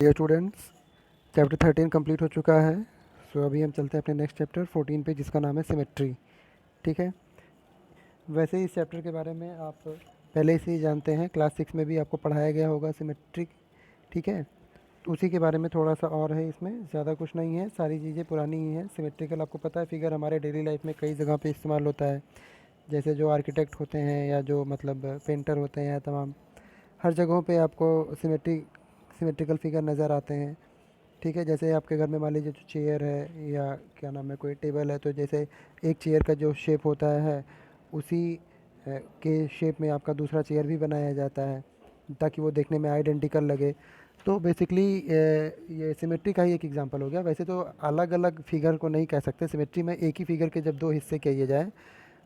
Dear students, chapter 13 complete हो चुका है। सो अभी हम चलते हैं अपने नेक्स्ट चैप्टर 14 पे, जिसका नाम है सिमेट्री। ठीक है। वैसे ही इस चैप्टर के बारे में आप पहले से ही जानते हैं, क्लास 6 में भी आपको पढ़ाया गया होगा सिमेट्री। ठीक है। तो उसी के बारे में थोड़ा सा और है, इसमें ज़्यादा कुछ नहीं है, सारी चीज़ें पुरानी ही हैं। सिमेट्रिकल आपको पता है, फिगर हमारे डेली लाइफ में कई जगह पे इस्तेमाल होता है। जैसे जो आर्किटेक्ट होते हैं या जो मतलब पेंटर होते हैं, तमाम हर जगहों पे आपको सिमेट्रिकल फिगर नज़र आते हैं। ठीक है। जैसे आपके घर में मान लीजिए जो चेयर है या क्या नाम है कोई टेबल है, तो जैसे एक चेयर का जो शेप होता है उसी के शेप में आपका दूसरा चेयर भी बनाया जाता है, ताकि वो देखने में आइडेंटिकल लगे। तो बेसिकली ये सिमेट्री का ही एक एग्जांपल हो गया। वैसे तो अलग अलग फिगर को नहीं कह सकते सिमेट्री में, एक ही फिगर के जब दो हिस्से किए जाए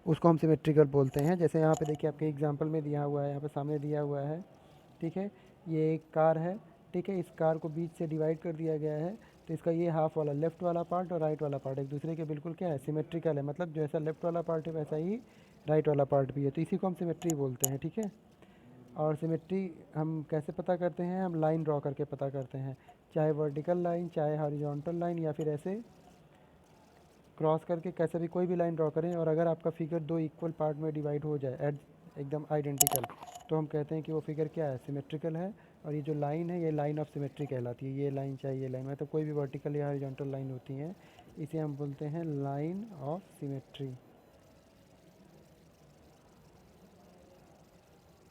उसको हम सिमेट्रिकल बोलते हैं। जैसे यहाँ पे देखिए, आपके एग्जांपल में दिया हुआ है, यहाँ पे सामने दिया हुआ है। ठीक है। ये एक कार है। ठीक है। इस कार को बीच से डिवाइड कर दिया गया है, तो इसका ये हाफ वाला लेफ़्ट वाला पार्ट और राइट वाला पार्ट एक दूसरे के बिल्कुल क्या है, सिमेट्रिकल है। मतलब जैसा लेफ़्ट वाला पार्ट है वैसा ही राइट वाला पार्ट भी है, तो इसी को हम सिमेट्री बोलते हैं। ठीक है। और सिमेट्री हम कैसे पता करते हैं, हम लाइन ड्रॉ करके पता करते हैं, चाहे वर्टिकल लाइन, चाहे हॉरिजॉन्टल लाइन, या फिर ऐसे क्रॉस करके कैसे भी कोई भी लाइन ड्रॉ करें। और अगर आपका फिगर दो इक्वल पार्ट में डिवाइड हो जाए एकदम आइडेंटिकल, तो हम कहते हैं कि वो फिगर क्या है, सिमेट्रिकल है। और ये जो लाइन है, ये लाइन ऑफ सिमेट्री कहलाती है। ये लाइन चाहे ये लाइन, मतलब कोई भी वर्टिकल या हॉरिजॉन्टल लाइन होती है, इसे हम बोलते हैं लाइन ऑफ सिमेट्री।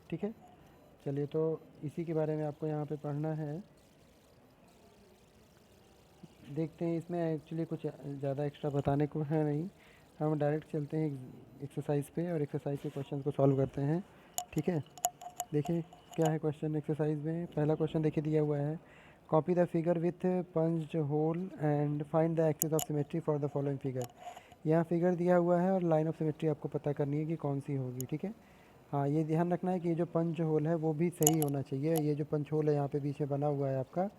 ठीक है। चलिए, तो इसी के बारे में आपको यहाँ पे पढ़ना है। देखते हैं, इसमें एक्चुअली कुछ ज़्यादा एक्स्ट्रा बताने को है नहीं, हम डायरेक्ट चलते हैं एक्सरसाइज पे और एक्सरसाइज के क्वेश्चन को सॉल्व करते हैं। ठीक है। देखिए क्या है क्वेश्चन एक्सरसाइज में। पहला क्वेश्चन देखिए दिया हुआ है, copy the figure with punched hole and find the axis of symmetry for the following figure. यहाँ फिगर दिया हुआ है और लाइन ऑफ सिमेट्री आपको पता करनी है कि कौन सी होगी। ठीक है। हाँ, ये ध्यान रखना है कि ये जो पंच होल है वो भी सही होना चाहिए। ये जो पंच होल है यहाँ पे बीच में बना हुआ है आपका,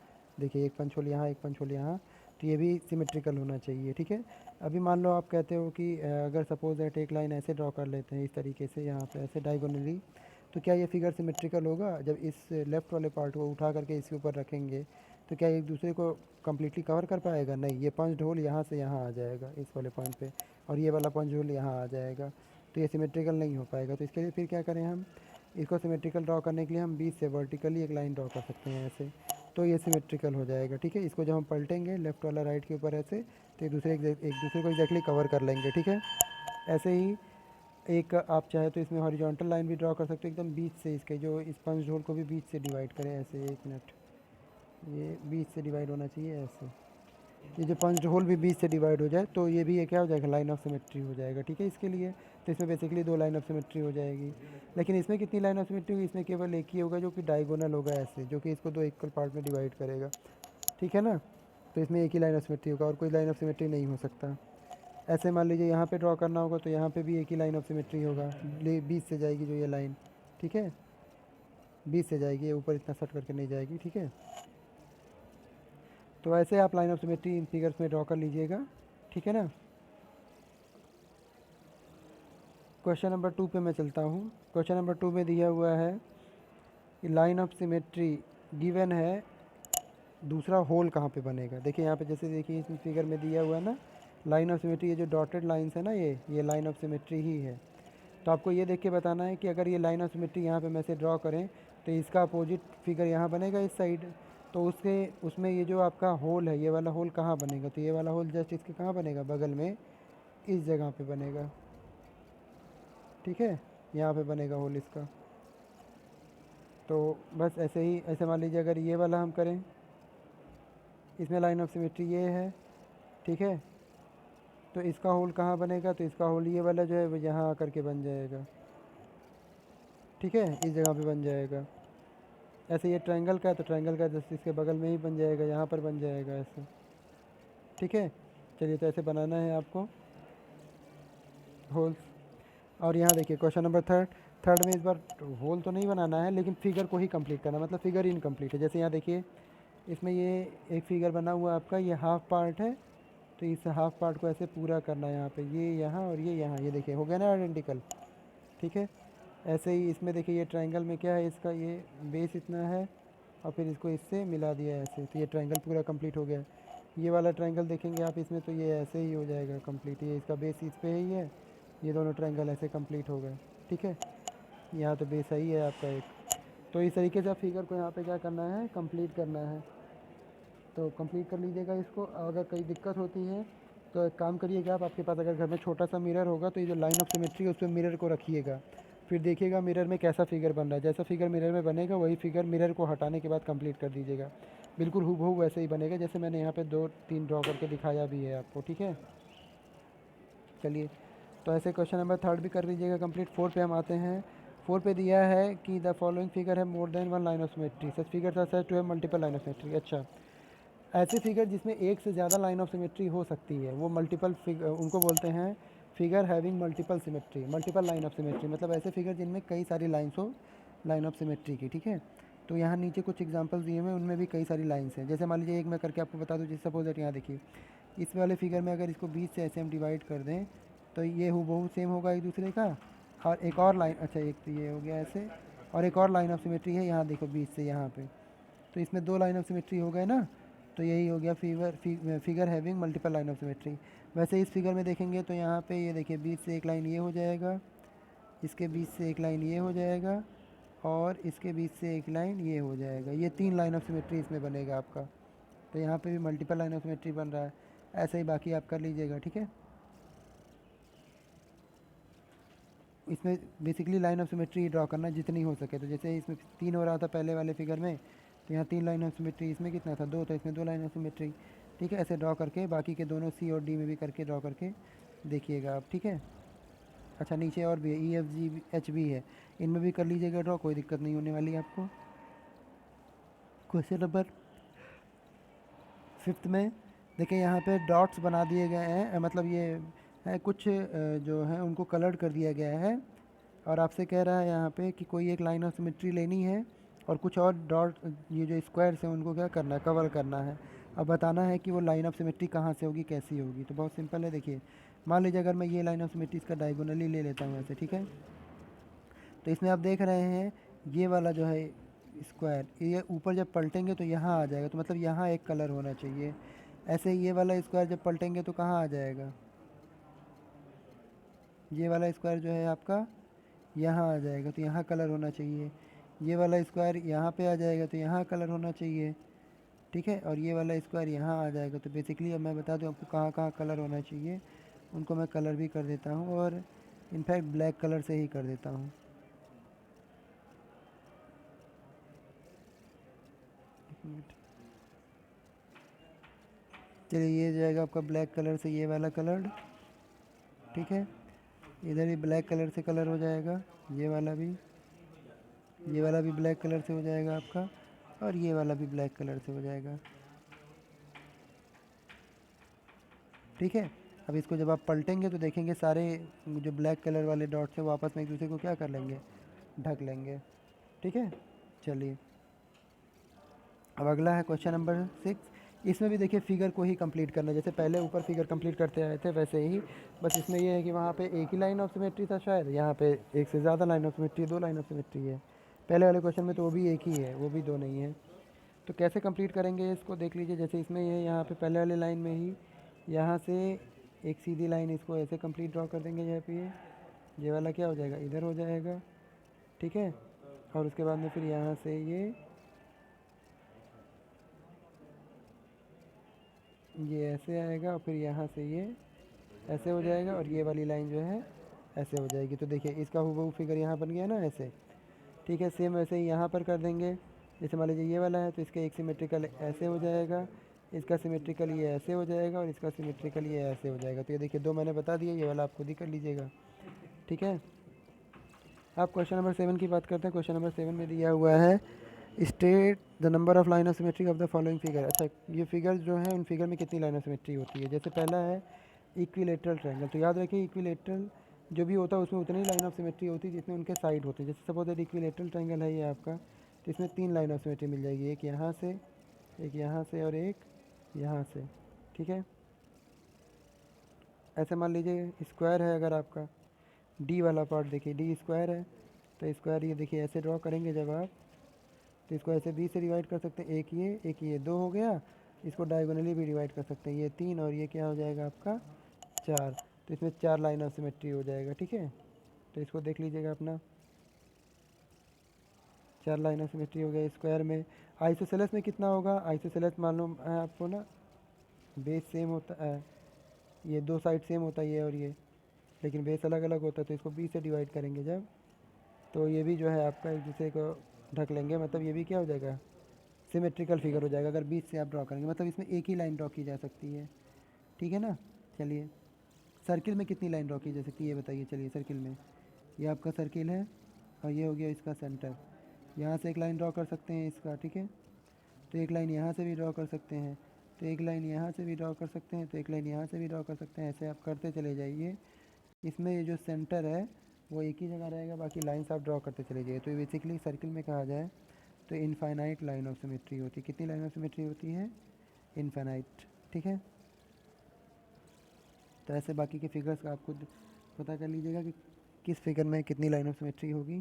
देखिए एक पंच होल यहाँ, एक पंच होल यहाँ, तो ये भी सिमेट्रिकल होना चाहिए। ठीक है। अभी मान लो आप कहते हो कि अगर सपोज दैट एक लाइन ऐसे ड्रॉ कर लेते हैं इस तरीके से, यहाँ पे ऐसे डायगोनली, तो क्या ये फिगर सिमेट्रिकल होगा? जब इस लेफ़्ट वाले पार्ट को उठा करके इसके ऊपर रखेंगे, तो क्या एक दूसरे को कम्प्लीटली कवर कर पाएगा? नहीं, ये पंच होल यहाँ से यहाँ आ जाएगा इस वाले पॉइंट पे, और ये वाला पंच होल यहाँ आ जाएगा, तो ये सिमेट्रिकल नहीं हो पाएगा। तो इसके लिए फिर क्या करें हम, इसको सिमेट्रिकल ड्रॉ करने के लिए हम बीच से वर्टिकली एक लाइन ड्रॉ कर सकते हैं ऐसे, तो ये सिमेट्रिकल हो जाएगा। ठीक है। इसको जब हम पलटेंगे लेफ़्ट वाला राइट के ऊपर ऐसे, तो एक दूसरे को एग्जैक्टली कवर कर लेंगे। ठीक है। ऐसे ही एक आप चाहे तो इसमें हॉरिजॉन्टल लाइन भी ड्रॉ कर सकते हो एकदम बीच से, इसके जो इस पंच होल को भी बीच से डिवाइड करें ऐसे। एक मिनट, ये बीच से डिवाइड होना चाहिए ऐसे। ये जो पंच होल भी बीच से डिवाइड हो जाए तो ये भी ये क्या हो जाएगा, लाइन ऑफ सिमेट्री हो जाएगा। ठीक है। इसके लिए तो इसमें बेसिकली दो लाइन ऑफ सिमेट्री हो जाएगी, लेकिन इसमें कितनी लाइन ऑफ सिमेट्री होगी, इसमें केवल एक ही होगा जो कि डायगोनल होगा ऐसे, जो कि इसको दो इक्वल पार्ट में डिवाइड करेगा। ठीक है ना। तो इसमें एक ही लाइन ऑफ सिमेट्री होगा और कोई लाइन ऑफ सिमेट्री नहीं हो सकता। ऐसे मान लीजिए यहाँ पे ड्रॉ करना होगा, तो यहाँ पे भी एक ही लाइन ऑफ सिमेट्री होगा, बीच से जाएगी जो ये लाइन। ठीक है। बीच से जाएगी, ये ऊपर इतना सट करके नहीं जाएगी। ठीक है। तो ऐसे आप line of symmetry in figures में ड्रॉ कर लीजिएगा। ठीक है ना। क्वेश्चन नंबर 2 पे मैं चलता हूँ। क्वेश्चन नंबर 2 में दिया हुआ है कि लाइन ऑफ सिमेट्री गिवन है, दूसरा होल कहाँ पे बनेगा। देखिए यहाँ पे, जैसे देखिए इस फिगर में दिया हुआ है ना, लाइन ऑफ सिमेट्री, ये जो डॉटेड लाइंस है ना, ये लाइन ऑफ सिमेट्री ही है। तो आपको ये देख के बताना है कि अगर ये लाइन ऑफ सिमेट्री यहाँ पे मैं से ड्रॉ करें, तो इसका अपोजिट फिगर यहाँ बनेगा इस साइड, तो उसके उसमें ये जो आपका होल है, ये वाला होल कहाँ बनेगा, तो ये वाला होल जस्ट इसके कहाँ बनेगा, बगल में इस जगह पे बनेगा। ठीक है। यहाँ पे बनेगा होल इसका। तो बस ऐसे ही, ऐसे मान लीजिए अगर ये वाला हम करें, इसमें लाइन ऑफ सिमेट्री ये है। ठीक है। तो इसका होल कहाँ बनेगा, तो इसका होल ये वाला जो है वो यहाँ आकर के बन जाएगा। ठीक है। इस जगह पे बन जाएगा। ऐसे ये ट्रायंगल का है, तो ट्रायंगल का जस्ट इसके बगल में ही बन जाएगा, यहाँ पर बन जाएगा ऐसे। ठीक है। चलिए, तो ऐसे बनाना है आपको होल्स। और यहाँ देखिए क्वेश्चन नंबर थर्ड, थर्ड में इस बार होल तो नहीं बनाना है, लेकिन फिगर को ही कंप्लीट करना, मतलब फिगर इनकम्प्लीट है। जैसे यहाँ देखिए, इसमें ये एक फिगर बना हुआ आपका, ये हाफ पार्ट है, तो इस हाफ पार्ट को ऐसे पूरा करना है यहाँ पे, ये यहाँ और ये यहाँ, ये देखिए हो गया ना आइडेंटिकल। ठीक है। ऐसे ही इसमें देखिए, ये ट्रायंगल में क्या है, इसका ये बेस इतना है और फिर इसको इससे मिला दिया ऐसे, तो ये ट्रायंगल पूरा कंप्लीट हो गया। ये वाला ट्रायंगल देखेंगे आप इसमें, तो ये ऐसे ही हो जाएगा कंप्लीट, ये इसका बेस इस पे ही है, ये दोनों ट्रायंगल ऐसे कंप्लीट हो गए। ठीक है, यहाँ तो बेस सही है आपका एक। तो इस तरीके से आप फिगर को यहाँ पे क्या करना है, कंप्लीट करना है। तो कंप्लीट कर लीजिएगा इसको। अगर कोई दिक्कत होती है तो एक काम करिएगा आप, आपके पास अगर घर में छोटा सा मिरर होगा तो ये जो लाइन ऑफ सिमेट्री है उस पर मिरर को रखिएगा, फिर देखिएगा मिरर में कैसा फिगर बन रहा है। जैसा फिगर मिरर में बनेगा वही फिगर मिरर को हटाने के बाद कंप्लीट कर दीजिएगा। बिल्कुल हूबहू वैसे ही बनेगा जैसे मैंने यहाँ पे 2-3 ड्रॉ करके दिखाया भी है आपको। ठीक है, चलिए, तो ऐसे क्वेश्चन नंबर 3 भी कर लीजिएगा कंप्लीट। 4 पे हम आते हैं। 4 पे दिया है कि द फॉलोइंग फिगर है more than one line of symmetry, such figure are said to have multiple line of symmetry. अच्छा, ऐसे फिगर जिसमें एक से ज़्यादा लाइन ऑफ सिमेट्री हो सकती है वो मल्टीपल फिगर, उनको बोलते हैं figure having multiple symmetry, multiple line of symmetry, मतलब ऐसे फिगर जिनमें कई सारी लाइन्स हो लाइन ऑफ सिमेट्री की। ठीक है, तो यहाँ नीचे कुछ एग्जांपल्स दिए हुए हैं, उनमें भी कई सारी लाइन्स हैं। जैसे मान लीजिए एक मैं करके आपको बता दूँ, जैसे सपोज दैट यहाँ देखिए, इस वाले फिगर में अगर इसको 20 से ऐसे हम डिवाइड कर दें तो ये हूबहू सेम होगा एक दूसरे का। और एक और लाइन, अच्छा एक तो ये हो गया ऐसे, और एक और लाइन ऑफ सिमेट्री है यहाँ देखो 20 से यहाँ पे, तो इसमें 2 लाइन ऑफ सिमेट्री हो गए ना। तो यही हो गया figure having multiple line of symmetry. वैसे इस फिगर में देखेंगे तो यहाँ पे ये देखिए 20 से एक लाइन ये हो जाएगा, इसके 20 से एक लाइन ये हो जाएगा, और इसके 20 से एक लाइन ये हो जाएगा। ये 3 लाइन ऑफ सिमेट्री इसमें बनेगा आपका। तो यहाँ पे भी मल्टीपल लाइन ऑफ सिमेट्री बन रहा है। ऐसे ही बाकी आप कर लीजिएगा। ठीक है, इसमें basically line of symmetry draw करना जितनी हो सके। तो जैसे इसमें 3 हो रहा था पहले वाले फिगर में, तो यहाँ 3 लाइन ऑफ सिमेट्री, इसमें कितना था 2, तो इसमें 2 लाइन ऑफ सिमेट्री। ठीक है, ऐसे ड्रॉ करके बाकी के दोनों सी और डी में भी करके ड्रॉ करके देखिएगा आप। ठीक है, अच्छा नीचे और भी है, ई एफ जी एच भी है, इनमें भी कर लीजिएगा ड्रॉ, कोई दिक्कत नहीं होने वाली आपको। क्वेश्चन नंबर 5 में देखिए यहाँ पे डॉट्स बना दिए गए हैं, मतलब ये है कुछ जो है उनको कलर्ड कर दिया गया है, और आपसे कह रहा है यहाँ पे कि कोई एक लाइन ऑफ सिमेट्री लेनी है और कुछ और डॉट, ये जो स्क्वायर्स हैं उनको क्या करना है, कवर करना है। अब बताना है कि वो लाइन ऑफ सिमेट्री कहाँ से होगी, कैसी होगी। तो बहुत सिंपल है, देखिए मान लीजिए अगर मैं ये लाइन ऑफ सिमेट्री इसका डायगोनली ले लेता हूँ ऐसे। ठीक है, तो इसमें आप देख रहे हैं ये वाला जो है स्क्वायर, ये ऊपर जब पलटेंगे तो यहाँ आ जाएगा, तो मतलब यहाँ एक कलर होना चाहिए। ऐसे ये वाला स्क्वायर जब पलटेंगे तो कहाँ आ जाएगा, ये वाला स्क्वायर जो है आपका यहाँ आ जाएगा, तो यहाँ कलर होना चाहिए। ये वाला स्क्वायर यहाँ पे आ जाएगा तो यहाँ कलर होना चाहिए। ठीक है, और ये वाला स्क्वायर यहाँ आ जाएगा। तो बेसिकली अब मैं बता दूँ आपको कहाँ कहाँ कलर होना चाहिए, उनको मैं कलर भी कर देता हूँ, और इनफैक्ट ब्लैक कलर से ही कर देता हूँ। एक मिनट, चलिए ये जाएगा आपका ब्लैक कलर से ये वाला कलर। ठीक है, इधर भी ब्लैक कलर से कलर हो जाएगा, ये वाला भी, ये वाला भी ब्लैक कलर से हो जाएगा आपका, और ये वाला भी ब्लैक कलर से हो जाएगा। ठीक है, अब इसको जब आप पलटेंगे तो देखेंगे सारे जो ब्लैक कलर वाले डॉट्स हैं वो आपस में एक दूसरे को क्या कर लेंगे, ढक लेंगे। ठीक है, चलिए अब अगला है क्वेश्चन नंबर 6। इसमें भी देखिए फिगर को ही कंप्लीट करना है, जैसे पहले ऊपर फिगर कंप्लीट करते आए थे वैसे ही, बस इसमें ये है कि वहाँ पे एक ही लाइन ऑफ सिमेट्री था शायद, यहाँ पे एक से ज़्यादा line of symmetry, 2 line of symmetry है। पहले वाले क्वेश्चन में तो वो भी एक ही है, वो भी 2 नहीं है। तो कैसे कंप्लीट करेंगे इसको देख लीजिए। जैसे इसमें ये यहाँ पे पहले वाले लाइन में ही यहाँ से एक सीधी लाइन इसको ऐसे कंप्लीट ड्रॉ कर देंगे। यहाँ पे ये वाला क्या हो जाएगा, इधर हो जाएगा। ठीक है, और उसके बाद में फिर यहाँ से ये ऐसे आएगा, और फिर यहाँ से ये ऐसे हो जाएगा, और ये वाली लाइन जो है ऐसे हो जाएगी। तो देखिए इसका हूबहू फिगर यहाँ बन गया ना ऐसे। ठीक है, सेम वैसे ही यहाँ पर कर देंगे। जैसे मान लीजिए ये वाला है तो इसका एक सिमेट्रिकल ऐसे हो जाएगा, इसका सिमेट्रिकल ये ऐसे हो जाएगा, और इसका सिमेट्रिकल ये ऐसे हो जाएगा। तो ये देखिए 2 मैंने बता दिया, ये वाला आप खुद ही कर लीजिएगा। ठीक है, आप क्वेश्चन नंबर 7 की बात करते हैं। क्वेश्चन नंबर 7 में दिया हुआ है state the number of line of symmetry of the following figure. अच्छा, ये फिगर जो है उन फिगर में कितनी लाइन ऑफ सिमेट्री होती है। जैसे पहला है इक्विलेटरल ट्रायंगल, तो याद रखिए इक्विलेटरल जो भी होता है उसमें उतनी लाइन ऑफ सिमेट्री होती है जितने उनके साइड होते हैं। जैसे सपोज दैट इक्विलेटरल ट्रायंगल है ये आपका, तो इसमें 3 लाइन ऑफ सिमेट्री मिल जाएगी, एक यहाँ से, एक यहाँ से, और एक यहाँ से। ठीक है, ऐसे मान लीजिए स्क्वायर है अगर आपका, डी वाला पार्ट देखिए डी स्क्वायर है, तो स्क्वायर ये देखिए ऐसे ड्रॉ करेंगे जब आप, तो इसको ऐसे 20 से डिवाइड कर सकते हैं, एक ये 2 हो गया। इसको डायगोनली भी डिवाइड कर सकते हैं, ये 3 और ये क्या हो जाएगा आपका 4। तो इसमें 4 लाइन ऑफ सिमेट्री हो जाएगा, ठीक है। तो इसको देख लीजिएगा अपना, 4 लाइन ऑफ सिमेट्री हो गया स्क्वायर में। आइसोसेलेस में कितना होगा, आइसोसेलेस मालूम है आपको ना, बेस सेम होता है, ये 2 साइड सेम होता है ये और ये, लेकिन बेस अलग अलग होता है। तो इसको 20 से डिवाइड करेंगे जब, तो ये भी जो है आपका एक दूसरे को ढक लेंगे, मतलब ये भी क्या हो जाएगा, सिमेट्रिकल फिगर हो जाएगा अगर बीच से आप ड्रॉ करेंगे, मतलब इसमें एक ही लाइन ड्रॉ की जा सकती है, ठीक है ना। चलिए, सर्किल में कितनी लाइन ड्रॉ की जा सकती है ये बताइए। चलिए, सर्किल में ये आपका सर्किल है और ये हो गया इसका सेंटर, यहाँ से एक लाइन ड्रॉ कर सकते हैं इसका, ठीक है। तो एक लाइन यहाँ से भी ड्रॉ कर सकते हैं, तो एक लाइन यहाँ से भी ड्रॉ कर सकते हैं, तो एक लाइन यहाँ से भी ड्रॉ कर सकते हैं, ऐसे आप करते चले जाइए। इसमें ये जो सेंटर है वो एक ही जगह रहेगा, बाकी लाइंस आप ड्रॉ करते चले जाइए। तो बेसिकली सर्किल में कहा जाए तो इनफाइनाइट लाइन ऑफ सिमेट्री होती है। कितनी लाइन ऑफ सिमेट्री होती है, इनफाइनाइट, ठीक है। तो ऐसे बाकी के फिगर्स का आप खुद पता कर लीजिएगा कि किस फिगर में कितनी लाइन ऑफ सिमेट्री होगी।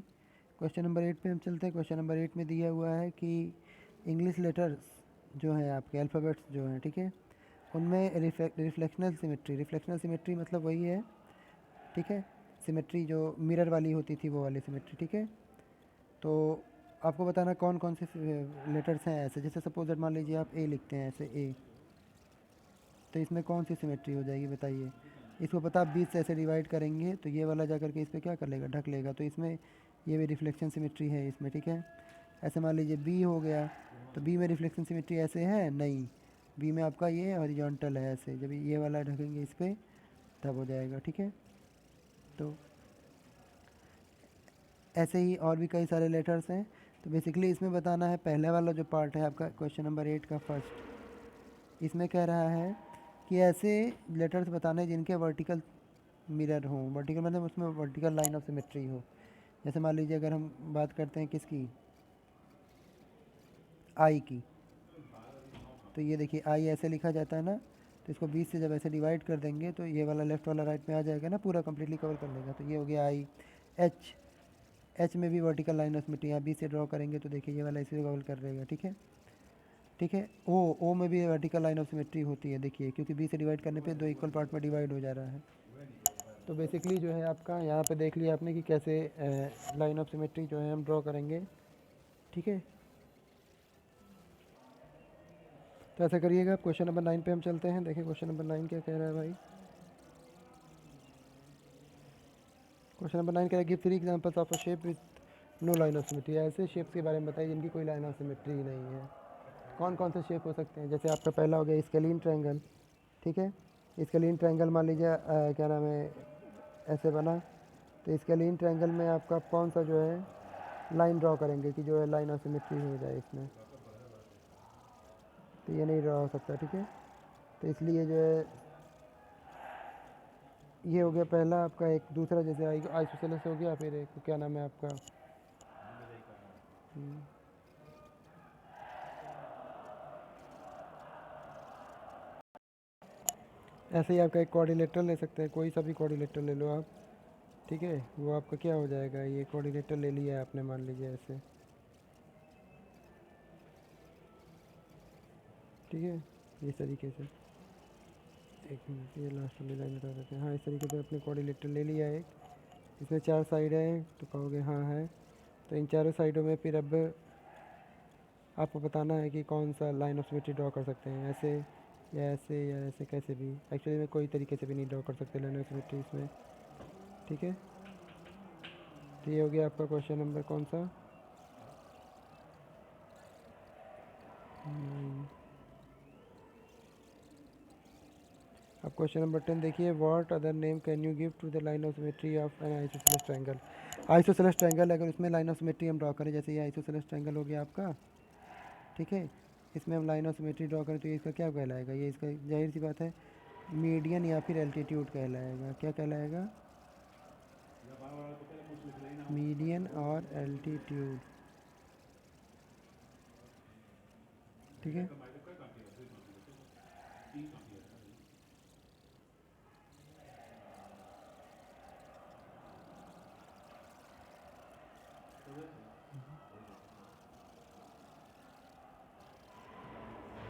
क्वेश्चन नंबर 8 पे हम चलते हैं। क्वेश्चन नंबर 8 में दिया हुआ है कि इंग्लिश लेटर्स जो हैं आपके अल्फ़ाबेट्स जो हैं, ठीक है, उनमें रिफ्लेक्शनल सिमेट्री मतलब वही है, ठीक है, सिमेट्री जो मिरर वाली होती थी वो वाली सिमेट्री, ठीक है। तो आपको बताना कौन कौन से लेटर्स हैं ऐसे, जैसे सपोज दैट मान लीजिए आप ए लिखते हैं ऐसे ए, तो इसमें कौन सी सिमेट्री हो जाएगी बताइए। इसको पता आप 20 से ऐसे डिवाइड करेंगे तो ये वाला जा करके इस पर क्या कर लेगा, ढक लेगा, तो इसमें ये भी रिफ्लेक्शन सिमेट्री है इसमें, ठीक है। ऐसे मान लीजिए बी हो गया, तो बी में रिफ्लेक्शन सिमेट्री ऐसे है नहीं, बी में आपका ये हॉरिजॉन्टल है ऐसे, जब ये वाला ढकेंगे इस पर तब हो जाएगा, ठीक है। तो ऐसे ही और भी कई सारे लेटर्स हैं। तो बेसिकली इसमें बताना है, पहले वाला जो पार्ट है आपका क्वेश्चन नंबर 8 का फर्स्ट, इसमें कह रहा है कि ऐसे लेटर्स बताने हैं जिनके वर्टिकल मिरर हों, वर्टिकल मतलब उसमें वर्टिकल लाइन ऑफ सिमेट्री हो। जैसे मान लीजिए अगर हम बात करते हैं किसकी, आई की, तो ये देखिए आई ऐसे लिखा जाता है ना, तो इसको 20 से जब ऐसे डिवाइड कर देंगे तो ये वाला लेफ्ट वाला राइट में आ जाएगा ना, पूरा कंप्लीटली कवर कर लेगा। तो ये हो गया आई। एच, एच में भी वर्टिकल लाइन ऑफ सिमेट्री, यहाँ 20 से ड्रॉ करेंगे तो देखिए ये वाला इसे कवर कर देगा, ठीक है, ठीक है। ओ में भी वर्टिकल लाइन ऑफ सिमेट्री होती है, देखिए क्योंकि 20 से डिवाइड करने पे 2 इक्वल पार्ट में डिवाइड हो जा रहा है। तो बेसिकली जो है आपका यहाँ पे देख लिया आपने कि कैसे लाइन ऑफ सिमेट्री जो है हम ड्रॉ करेंगे, ठीक है। तो ऐसा करिएगा। क्वेश्चन नंबर 9 पे हम चलते हैं। देखिए क्वेश्चन नंबर 9 क्या कह रहा है भाई। क्वेश्चन नंबर 9 कह रहा है give 3 examples of a shape with no line of symmetry. ऐसे शेप्स के बारे में बताइए जिनकी कोई लाइन ऑफ सिमेट्री नहीं है। कौन कौन से शेप हो सकते हैं, जैसे आपका पहला हो गया स्केलीन ट्रायंगल, ठीक है। स्केलीन ट्रायंगल मान लीजिए क्या नाम है, ऐसे बना, तो स्केलीन ट्रायंगल में आपका कौन सा जो है लाइन ड्रॉ करेंगे कि जो है लाइन ऑफ सिमेट्री हो जाए इसमें, तो ये नहीं ड्रॉ हो सकता, ठीक है। तो इसलिए जो है ये हो गया पहला आपका। एक दूसरा जैसे आइसोसेलेस हो गया, फिर एक क्या नाम है आपका, ऐसे ही आपका एक कोऑर्डिनेटर ले सकते हैं, कोई सा भी कोऑर्डिनेटर ले लो आप, ठीक है। वो आपका क्या हो जाएगा, ये कोऑर्डिनेटर ले लिया है आपने मान लीजिए ऐसे, ठीक है, इस तरीके से। एक मिनट, ये लास्ट वाली लाइन बता देते हैं। हाँ, इस तरीके से आपने कोऑर्डिनेटर ले लिया है एक, इसमें 4 साइड है, तो कहोगे हाँ है। तो इन चारों साइडों में फिर अब आपको बताना है कि कौन सा लाइन ऑफ सिमेट्री ड्रॉ कर सकते हैं, ऐसे या ऐसे, कैसे भी। एक्चुअली में कोई तरीके से भी नहीं ड्रॉ कर सकते लाइन ऑफ सिमेट्री इसमें, ठीक है। तो ये हो गया आपका क्वेश्चन नंबर कौन सा, 9। अब क्वेश्चन नंबर 10 देखिए, what other name can you give to the line of symmetry of an isosceles triangle. Isosceles triangle अगर उसमें लाइन ऑफ सिमेट्री हम ड्रॉ करें, जैसे ये आइसोसेलेस ट्रायंगल हो गया आपका, ठीक है, इसमें हम लाइन ऑफ सिमेट्री ड्रॉ करें तो ये इसका क्या कहलाएगा, ये इसका जाहिर सी बात है मीडियन या फिर एल्टीट्यूड कहलाएगा। क्या कहलाएगा, मीडियन और एल्टीट्यूड, ठीक है।